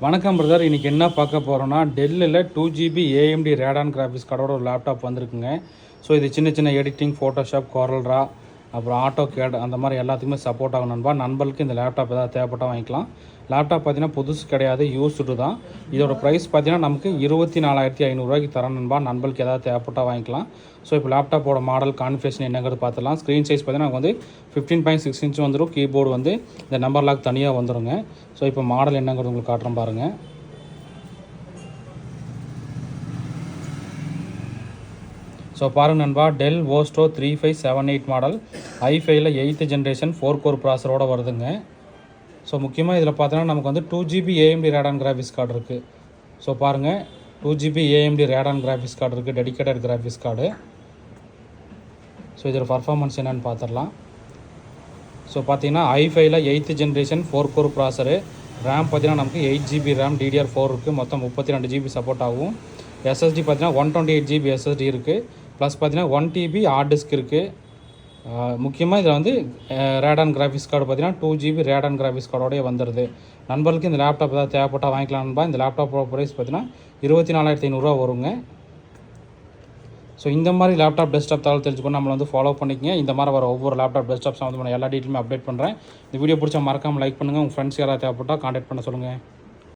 வணக்கம் பிரதர். இன்றைக்கி என்ன பார்க்க போகிறோன்னா, டெல்லில் 2GB AMD ரேடான் கிராஃபிக்ஸ் கார்டோட ஒரு லேப்டாப் வந்திருக்குங்க. ஸோ இது சின்ன சின்ன எடிட்டிங், ஃபோட்டோஷாப், COREL RAW, அப்புறம் ஆட்டோ கேட் அந்த மாதிரி எல்லாத்துக்குமே சப்போர்ட் ஆகும் நண்பா. நண்பர்களுக்கு இந்த லேப்டாப் ஏதாவது தேவைப்பட்டால் வாங்கிக்கலாம். லேப்டாப் பார்த்தீங்கன்னா புதுசு கிடையாது, யூஸ்டு தான். இதோட ப்ரைஸ் பார்த்தீங்கன்னா நமக்கு 24,500 தரேன் நண்பா. நண்பர்களுக்கு ஏதாவது தேவைப்பட்டால் வாங்கிக்கலாம். ஸோ இப்போ லேப்டாப்போட மாடல் கான்ஃபிகரேஷன் என்னங்கிறது பார்த்துலாம். ஸ்க்ரீன் சைஸ் பார்த்தீங்கன்னா நமக்கு வந்து 15.6 இன்ச் வந்துடும். கீபோர்டு வந்து இந்த நம்பர் லாக் தனியாக வந்துடுங்க. ஸோ இப்போ மாடல் என்னங்கிறது உங்களுக்கு காட்டுறேன் பாருங்கள். ஸோ பாருங்கள் நண்பா, Dell Vostro 3578 model, i5 8th generation 4 core ப்ராசரோடு வருதுங்க. ஸோ முக்கியமாக இதில் பார்த்தீங்கன்னா நமக்கு வந்து 2GB AMD Radeon graphics card இருக்குது. ஸோ பாருங்கள், 2GB AMD Radeon graphics card இருக்குது, டெடிக்கேட்டட் கிராஃபிக்ஸ் கார்டு. ஸோ இதில் பர்ஃபார்மன்ஸ் என்னென்னு பார்த்துடலாம். ஸோ பார்த்தீங்கன்னா i5 8th generation 4 core processor, RAM பார்த்தீங்கன்னா நமக்கு 8GB ரேம், DDR4 இருக்குது, மொத்தம் 32GB சப்போர்ட் ஆகும். SSD பார்த்தீங்கன்னா 128GB SSD இருக்குது, ப்ளஸ் பார்த்தீங்கன்னா 1TB ஹார்ட் டிஸ்க் இருக்குது. முக்கியமாக இதில் வந்து ரேடான் கிராஃபிக்ஸ் கார்டு பார்த்தீங்கன்னா 2GB ரேடான் கிராஃபிக்ஸ் கார்டோடய வந்துடுது. நண்பர்களுக்கு இந்த லேப்டாப் ஏதாவது தேவைப்பட்டால் வாங்கிக்கலாம்பா. இந்த லேப்டாப்போட ப்ரைஸ் பார்த்தீங்கன்னா 24,500 வருங்க. ஸோ இந்த மாதிரி லேப்டாப் டெஸ்க்டாப் தகவல் தெரிஞ்சுக்கணும், நம்மளை வந்து ஃபாலோ பண்ணிக்கங்க. இந்த மாதிரி வர ஒவ்வொரு லேப்டாப் டெஸ்க்டாப் சம்மந்தமான எல்லா டீட்டெயிலுமே அப்டேட் பண்ணுறேன். இந்த வீடியோ பிடிச்சா மறக்காமல் லைக் பண்ணுங்கள். உங்கள் ஃப்ரெண்ட்ஸ் யாராவது தேவைப்பட்டால் கான்டாக்ட் பண்ண சொல்லுங்கள்.